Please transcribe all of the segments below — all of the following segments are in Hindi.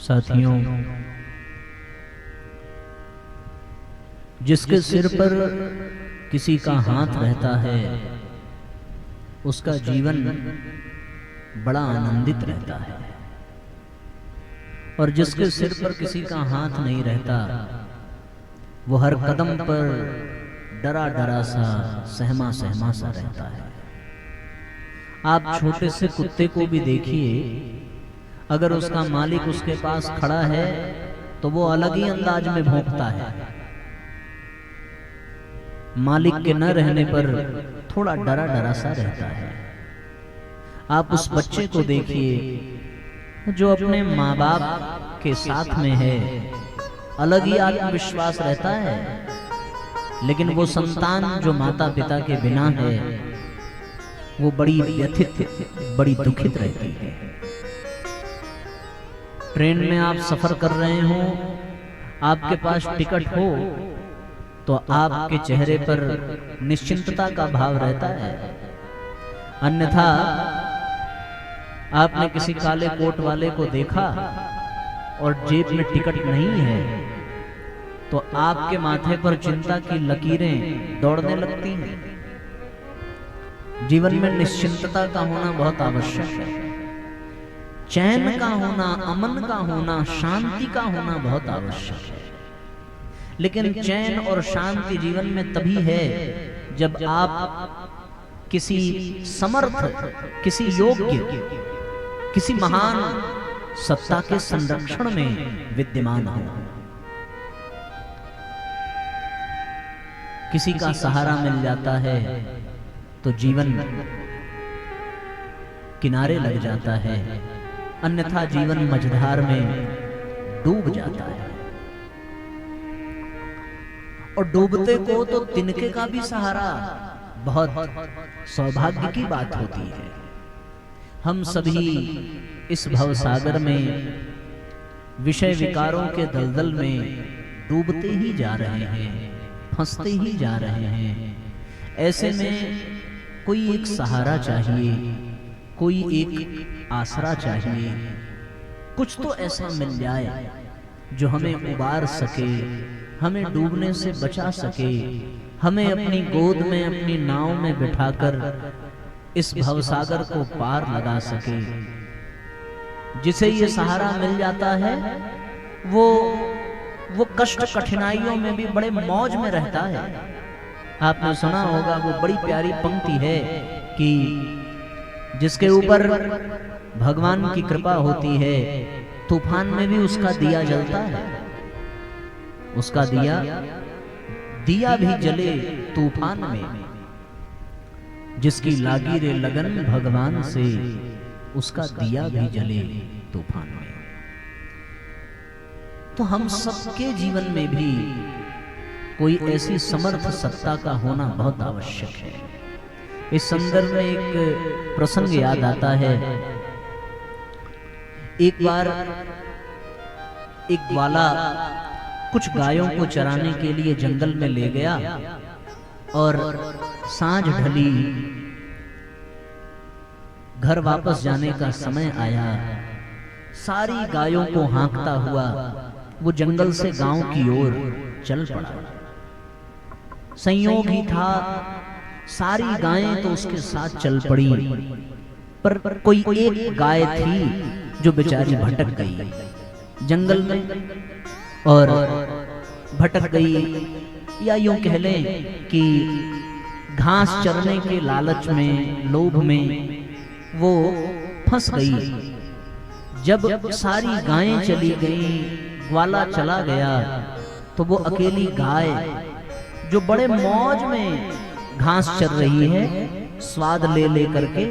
साथियों, जिसके सिर पर किसी का हाथ रहता है उसका जीवन बड़ा आनंदित रहता है, और जिसके सिर पर किसी का हाथ नहीं रहता वो हर कदम पर डरा डरा सा, सहमा सहमा सा रहता है। आप छोटे से कुत्ते को भी देखिए, अगर उसका मालिक उसके पास खड़ा है तो वो अलग ही अंदाज में भौंकता है। मालिक के न रहने पर थोड़ा डरा डरा सा रहता है। आप उस बच्चे को देखिए जो अपने माँ बाप के साथ में है, अलग ही आत्मविश्वास रहता है, लेकिन वो संतान जो माता पिता के बिना है वो बड़ी व्यथित, बड़ी दुखित रहती है। ट्रेन में आप सफर कर रहे हो, आपके पास टिकट हो तो आपके चेहरे पर निश्चिंतता का भाव रहता है, अन्यथा आपने किसी काले कोट वाले को देखा और जेब में टिकट नहीं है तो आपके माथे पर चिंता की लकीरें दौड़ने लगती हैं। जीवन में निश्चिंतता का होना बहुत आवश्यक है। चैन का होना, अमन का होना, शांति का होना बहुत आवश्यक है। लेकिन चैन और शांति जीवन में तभी है जब आप किसी समर्थ, किसी योग्य, किसी महान सत्ता के संरक्षण में विद्यमान हो। किसी का सहारा मिल जाता है तो जीवन किनारे लग जाता है, अन्यथा जीवन मझधार में डूब जाता है। और डूबते को तो तिनके का भी सहारा बहुत सौभाग्य की बात होती है। हम सभी इस भवसागर में विषय विकारों के दलदल में डूबते ही जा रहे हैं, फंसते ही जा रहे हैं। ऐसे में कोई एक सहारा चाहिए, कोई एक आसरा चाहिए, कुछ तो ऐसा मिल जाए जो हमें उबार सके, हमें डूबने से बचा सके, हमें अपनी गोद में, अपनी नाव में बिठाकर इस भवसागर को पार लगा सके। जिसे ये सहारा मिल जाता है वो कष्ट कठिनाइयों में भी बड़े मौज में रहता है। आपने सुना होगा, वो बड़ी प्यारी पंक्ति है कि जिसके ऊपर भगवान की कृपा होती है तूफान में भी उसका दिया जलता है। उसका दिया भी जले तूफान में, जिसकी लागी रे लगन भगवान से, उसका दिया भी जले तूफान में। तो हम सबके जीवन में भी कोई ऐसी समर्थ सत्ता का होना बहुत आवश्यक है। इस संदर्भ में एक प्रसंग याद आता है। एक बार एक ग्वाला कुछ गायों को चराने के लिए जंगल में ले गया और सांझ ढली, घर वापस जाने का समय आया। सारी गायों को हाँकता हुआ वो जंगल से गांव की ओर चल पड़ा। संयोग ही था, सारी गायें तो उसके साथ चल पड़ी, पर कोई एक गाय थी जो बेचारी भटक गई जंगल में, और भटक गई, या यूं कह लें कि घास चरने के लालच में, लोभ में वो फंस गई। जब सारी गायें चली गईं, ग्वाला चला गया, तो वो अकेली गाय जो बड़े मौज में घास चर रही है, स्वाद ले ले करके,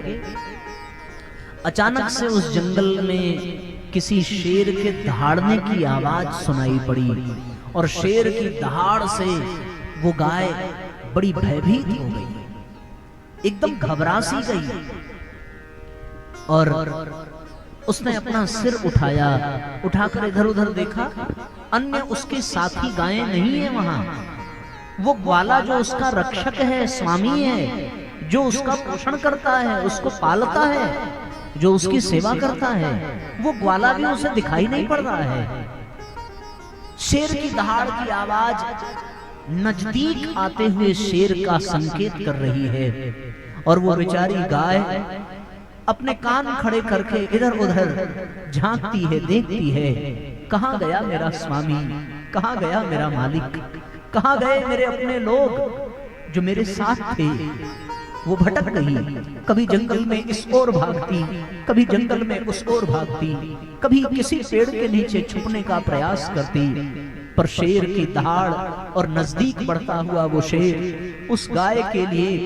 अचानक से उस जंगल में किसी शेर के दहाड़ने की आवाज सुनाई पड़ी, और शेर की दहाड़ से वो गाय बड़ी भयभीत हो गई, एकदम घबरा सी गई, और उसने अपना सिर उठाया, उठाकर इधर उधर देखा, अन्य उसके साथी गायें नहीं है वहां। वो ग्वाला जो उसका रक्षक है, स्वामी है, जो उसका पोषण करता है, उसको पालता है, जो उसकी सेवा करता है, वो ग्वाला भी उसे दिखाई नहीं पड़ रहा है। शेर की दहाड़ की आवाज नजदीक आते हुए शेर का संकेत कर रही है, और वो बेचारी गाय अपने कान खड़े करके इधर उधर झांकती है, देखती है, कहाँ गया मेरा स्वामी, कहाँ गया मेरा मालिक, कहाँ गए मेरे अपने लोग जो मेरे साथ थे। वो भटक गई, कभी जंगल में इस ओर भागती, कभी जंगल में उस ओर भागती, कभी किसी पेड़ के नीचे छुपने का प्रयास करती, पर शेर की दहाड़ और नजदीक बढ़ता हुआ वो शेर उस गाय के लिए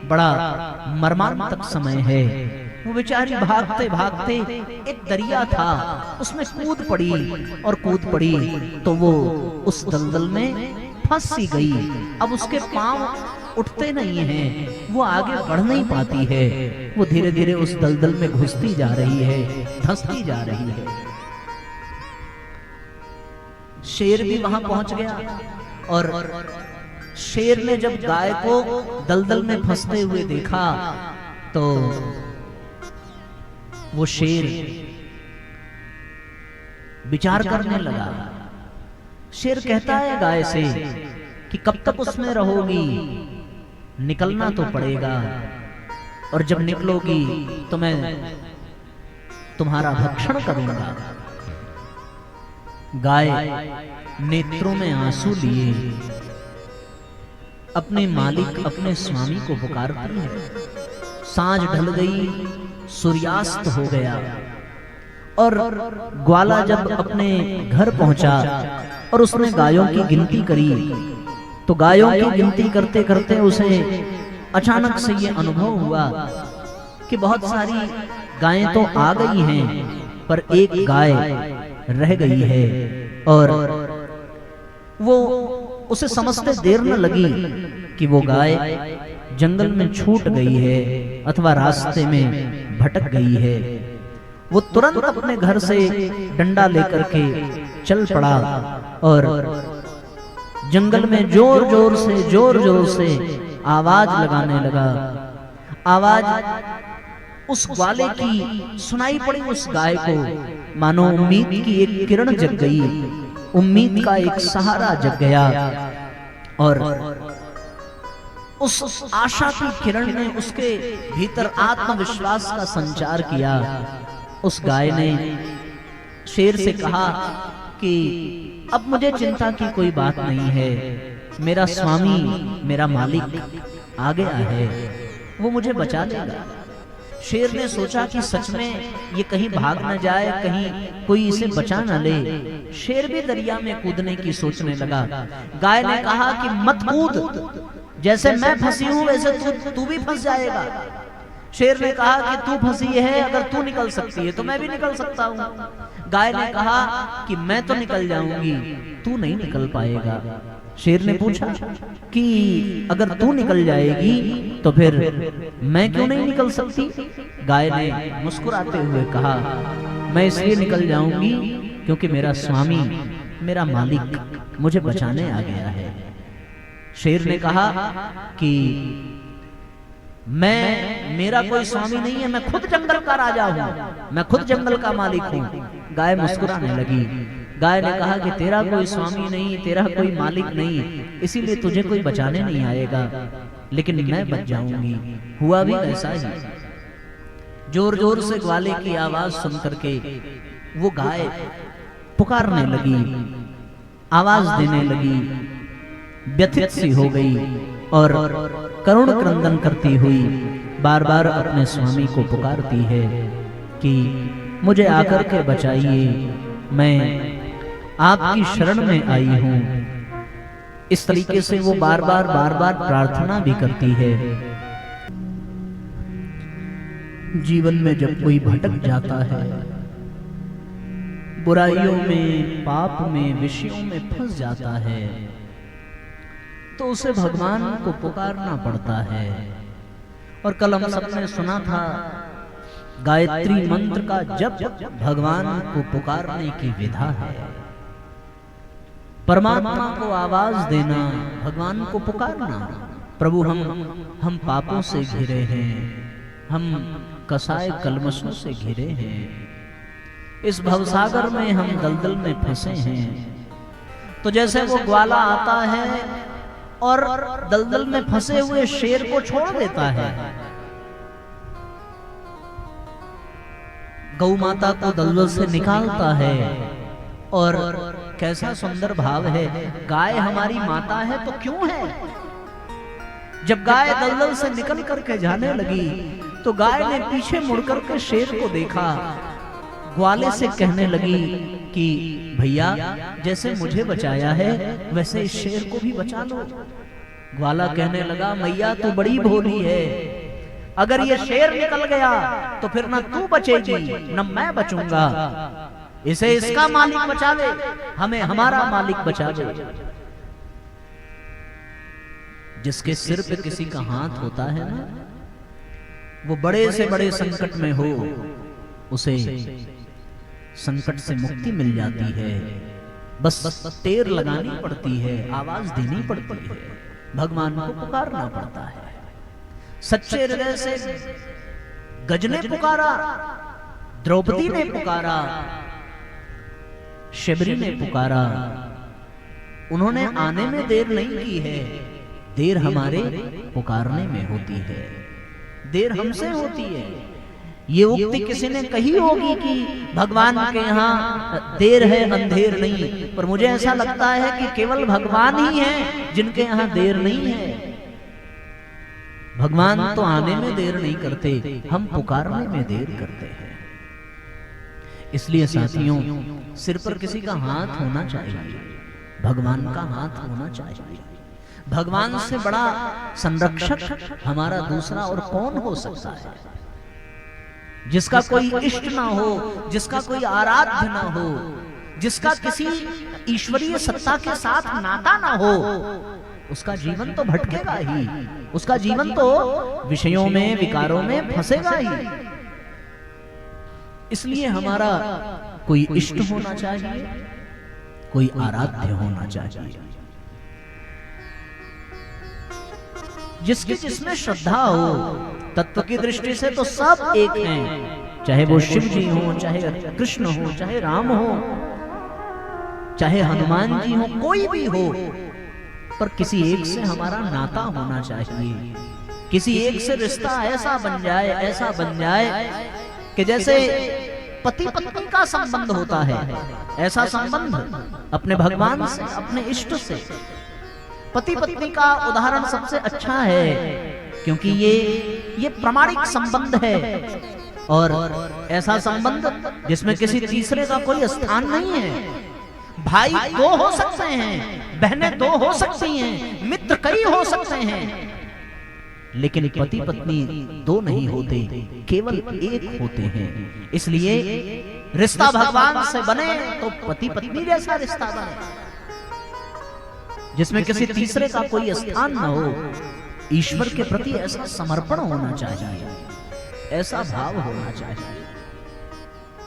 बड़ा मर्मांतक समय है। वो बेचारी भागते भागते एक दरिया था, उसमें कूद पड़ी, और कूद पड़ी तो वो उस दलदल में फंस सी गई। अब उसके पांव उठते नहीं हैं, वो आगे बढ़ नहीं पाती है, वो धीरे धीरे उस दलदल में घुसती जा रही है, धंसती जा रही है। शेर भी वहां पहुंच गया, और शेर ने जब गाय को दलदल में फंसते हुए देखा तो वो शेर विचार करने लगा। शेर कहता है गाय से कि कब तक उसमें रहोगी, निकलना तो पड़ेगा, और जब निकलोगी तो मैं तुम्हारा भक्षण करूंगा। गाय नेत्रों में आंसू लिए अपने मालिक, अपने स्वामी को पुकारती है। सांझ ढल गई, सूर्यास्त हो गया, और ग्वाला जब अपने घर पहुंचा और उसने गायों की गिनती करी, तो गायों की गिनती करते करते उसे अचानक से ये अनुभव हुआ कि बहुत सारी गायें तो आ गई हैं, पर एक गाय रह गई है। और वो उसे समझते देर न लगी कि वो गाय जंगल में छूट गई है अथवा रास्ते में भटक गई है। वो तुरंत अपने घर से डंडा लेकर के चल पड़ा और जंगल में जोर जोर से आवाज लगाने लगा। आवाज उस ग्वाले की सुनाई पड़ी उस गाय को, मानो उम्मीद की एक किरण जग गई, उम्मीद का एक सहारा जग गया, और उस आशा की किरण ने उसके भीतर आत्मविश्वास का संचार किया। उस गाय ने शेर से कहा कि अब मुझे चिंता की कोई बात नहीं है, मेरा स्वामी, मेरा मालिक आ गया है, वो मुझे बचा लेगा। शेर ने सोचा कि सच में ये कहीं भाग न जाए, कहीं कोई इसे बचा न ले। शेर भी दरिया में कूदने की सोचने लगा। गाय ने कहा कि मत कूद, जैसे मैं फंसी हूं वैसे तू भी फंस जाएगा। शेर ने कहा कि तू फंसी है, अगर तू निकल सकती है तो मैं भी निकल सकता हूं। गाय ने कहा कि मैं तो निकल जाऊंगी, तू नहीं निकल पाएगा। शेर ने पूछा कि अगर तू निकल जाएगी तो फिर मैं क्यों नहीं निकल सकती? गाय ने मुस्कुराते हुए कहा, मैं इसलिए निकल जाऊंगी क्योंकि मेरा स्वामी, मेरा मालिक मुझे बचाने आ गया है। शेर ने कहा कि मेरा कोई स्वामी नहीं है, मैं खुद जंगल का राजा हूं, मैं खुद जंगल का मालिक हूं। गाय मुस्कुराने लगी। गाय ने कहा कि तेरा कोई स्वामी नहीं, तेरा कोई मालिक नहीं, इसीलिए तुझे कोई बचाने नहीं आएगा, लेकिन मैं बच जाऊंगी। हुआ भी ऐसा ही। जोर जोर से ग्वाले की आवाज सुन करके वो गाय पुकारने लगी, आवाज देने लगी, व्यथित सी हो गई और करुण क्रंदन करती हुई बार बार अपने स्वामी को पुकारती है कि मुझे आकर के बचाइए, मैं आपकी शरण में आई हूं। इस तरीके से वो बार बार प्रार्थना भी करती है। जीवन में जब कोई भटक जाता है, बुराइयों में, पाप में, विषयों में फंस जाता है, तो उसे भगवान को पुकारना पड़ता है। और कल हम सबने सुना था गायत्री मंत्र का जप भगवान को पुकारने की विधा है। परमात्मा को आवाज देना, भगवान को पुकारना, प्रभु हम पापों से घिरे हैं, हम कसाए कलमशों से घिरे हैं, इस भवसागर में हम दलदल में फंसे हैं। तो जैसे वो ग्वाला आता है और दलदल में फंसे हुए शेर को छोड़ देता है, गौ माता को दलदल से निकालता है, और कैसा सुंदर भाव है, गाय हमारी माता है तो क्यों है। जब गाय दलदल से निकल करके जाने लगी तो गाय ने पीछे मुड़कर के शेर को देखा, ग्वाले से कहने लगी कि भैया जैसे मुझे बचाया है वैसे इस शेर को भी बचा लो। ग्वाला कहने लगा, मैया तू बड़ी भोली है, अगर ये शेर निकल गया तो फिर ना तू बचेगी न मैं बचूंगा, इसे इसका मालिक बचावे, हमें हमारा मालिक बचावे। जिसके सिर पे किसी का हाथ होता है ना, वो बड़े से बड़े संकट में हो, उसे संकट से मुक्ति मिल जाती है। बस टेर लगानी पड़ती है, आवाज देनी पड़ती है, भगवान को पुकारना पड़ता है। सच्चे हृदय से गज ने पुकारा, द्रौपदी ने पुकारा, शबरी ने पुकारा, उन्होंने आने में देर नहीं की है, देर हमारे पुकारने में होती है, देर हमसे होती है। ये उक्ति किसी ने कही होगी कि भगवान के यहाँ देर है अंधेर नहीं, पर मुझे ऐसा लगता है कि केवल भगवान ही हैं जिनके यहाँ देर नहीं है। भगवान तो आने में देर नहीं करते, हम पुकारने में देर करते हैं। इसलिए साथियों, सिर पर किसी का हाथ होना चाहिए, भगवान का हाथ होना चाहिए। भगवान से बड़ा संरक्षक हमारा दूसरा और कौन हो सकता है। जिसका कोई इष्ट ना हो, जिसका कोई आराध्य ना हो, जिसका किसी ईश्वरीय सत्ता के साथ नाता ना हो, उसका जीवन तो भटकेगा ही, उसका जीवन तो विषयों में विकारों में फंसेगा ही। इसलिए हमारा कोई इष्ट होना चाहिए, कोई आराध्य होना चाहिए, जिसकी जिसमें श्रद्धा हो। तत्व की दृष्टि से तो सब एक हैं, चाहे वो शिव जी हो, चाहे कृष्ण हो, चाहे राम हो, चाहे हनुमान जी हो, कोई भी हो, पर किसी एक से हमारा नाता होना चाहिए। किसी एक से रिश्ता ऐसा बन जाए, ऐसा बन जाए कि जैसे पति पत्नी का संबंध होता है, ऐसा संबंध अपने भगवान से, अपने इष्ट से। पति पत्नी का उदाहरण सबसे अच्छा है, क्योंकि ये प्रामाणिक संबंध है, और ऐसा संबंध जिसमें किसी तीसरे का कोई स्थान नहीं है। भाई दो हो सकते हैं, बहनें दो हो सकती हैं, मित्र कई हो सकते हैं, लेकिन पति पत्नी दो नहीं होते, केवल एक होते हैं। इसलिए रिश्ता भगवान से बने तो पति पत्नी जैसा रिश्ता बने, जिसमें किसी तीसरे का कोई स्थान न हो। ईश्वर के प्रति ऐसा समर्पण होना चाहिए, ऐसा भाव होना चाहिए।